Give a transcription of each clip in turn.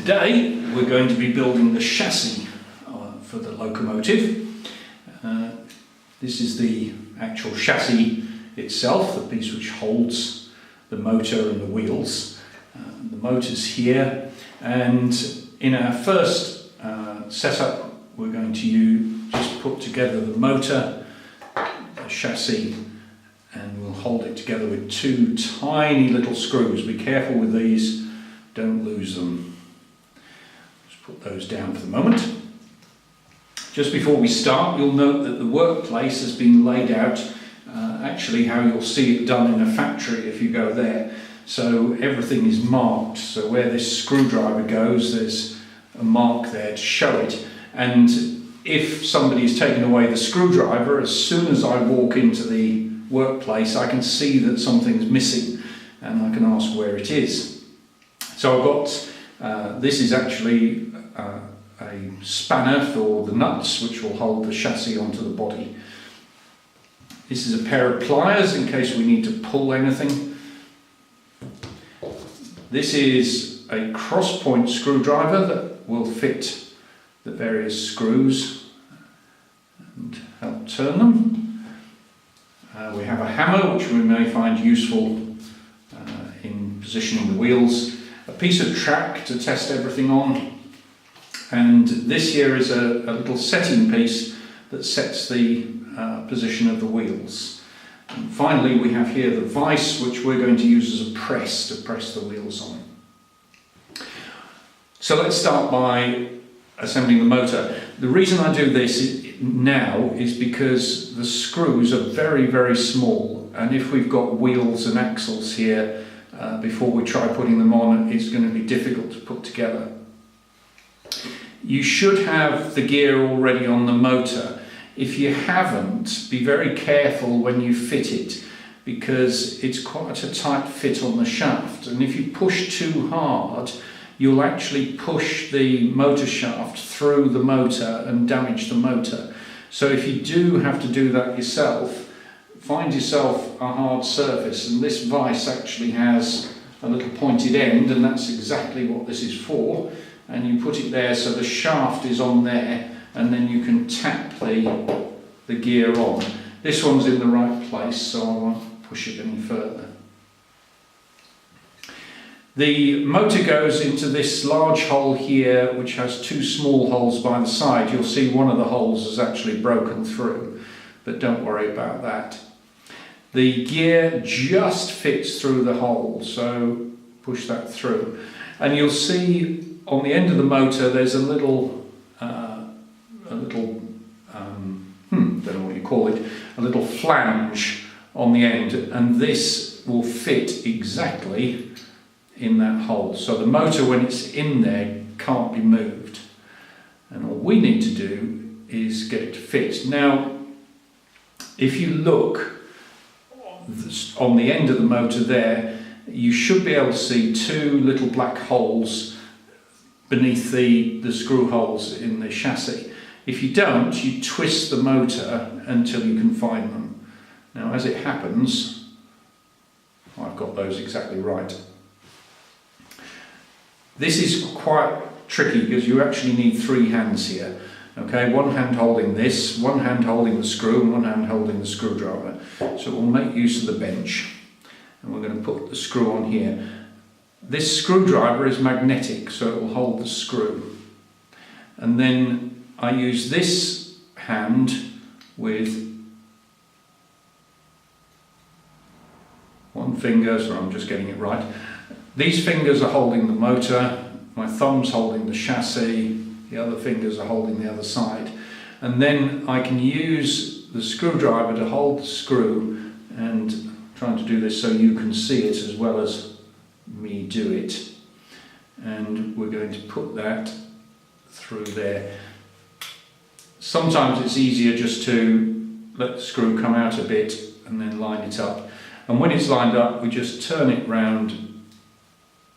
Today we're going to be building the chassis for the locomotive. This is the actual chassis itself, the piece which holds the motor and the wheels. The motor's here, and in our first setup we're going to just put together the motor, the chassis, and we'll hold it together with two tiny little screws. Be careful with these, don't lose them. Just put those down for the moment. Just before we start, you'll note that the workplace has been laid out actually how you'll see it done in a factory if you go there. So everything is marked, so where this screwdriver goes there's a mark there to show it, and if somebody's taken away the screwdriver, as soon as I walk into the workplace I can see that something's missing and I can ask where it is. So I've got, this is actually a spanner for the nuts which will hold the chassis onto the body. This is a pair of pliers in case we need to pull anything. This is a cross-point screwdriver that will fit the various screws and help turn them. We have a hammer which we may find useful in positioning the wheels, a piece of track to test everything on, and this here is a little setting piece that sets the position of the wheels. And finally we have here the vise which we're going to use as a press to press the wheels on. So let's start by assembling the motor. The reason I do this now is because the screws are very, very small, and if we've got wheels and axles here before we try putting them on, it's going to be difficult to put together. You should have the gear already on the motor. If you haven't, be very careful when you fit it, because it's quite a tight fit on the shaft, and if you push too hard you'll actually push the motor shaft through the motor and damage the motor. So if you do have to do that yourself, find yourself a hard surface, and this vise actually has a little pointed end, and that's exactly what this is for, and you put it there so the shaft is on there, and then you can tap the gear on. This one's in the right place, so I won't push it any further. The motor goes into this large hole here which has two small holes by the side. You'll see one of the holes is actually broken through, but don't worry about that. The gear just fits through the hole, so push that through. And you'll see on the end of the motor there's a little don't know what you call it, a little flange on the end, and this will fit exactly in that hole. So the motor, when it's in there, can't be moved, and all we need to do is get it to fit. Now if you look on the end of the motor there, you should be able to see two little black holes beneath the screw holes in the chassis. If you don't, you twist the motor until you can find them. Now as it happens, I've got those exactly right. This is quite tricky because you actually need three hands here. Okay, one hand holding this, one hand holding the screw, and one hand holding the screwdriver. So we'll make use of the bench, and we're going to put the screw on here. This screwdriver is magnetic, so it will hold the screw. And then I use this hand with one finger, so I'm just getting it right. These fingers are holding the motor, my thumb's holding the chassis, the other fingers are holding the other side. And then I can use the screwdriver to hold the screw, and I'm trying to do this so you can see it as well as me do it. And we're going to put that through there. Sometimes it's easier just to let the screw come out a bit and then line it up. And when it's lined up, we just turn it round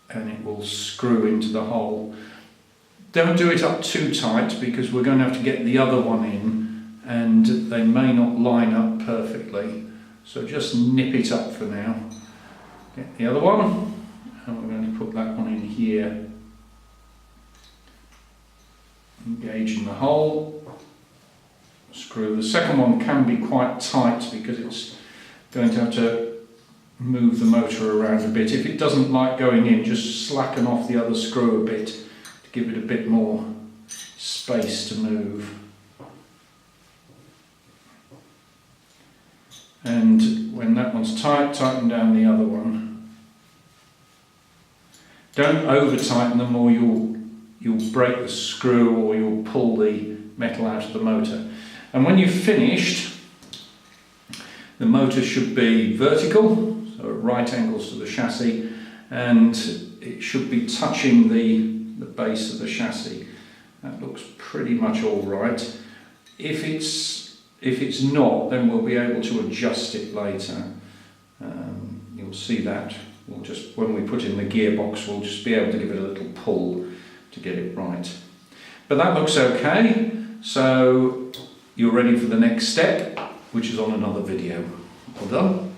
and it will screw into the hole. Don't do it up too tight because we're going to have to get the other one in and they may not line up perfectly. So just nip it up for now. Get the other one, and we're going to put that one in here. engaging the hole, screw. The second one can be quite tight because it's going to have to move the motor around a bit. If it doesn't like going in, just slacken off the other screw a bit to give it a bit more space to move. And when that one's tight, tighten down the other one. Don't over tighten them or you'll break the screw or you'll pull the metal out of the motor. And when you've finished, the motor should be vertical, so at right angles to the chassis, and it should be touching the base of the chassis. That looks pretty much all right. If it's not, then we'll be able to adjust it later. You'll see that. When we put in the gearbox, we'll just be able to give it a little pull to get it right. But that looks okay, so you're ready for the next step, which is on another video. Well done.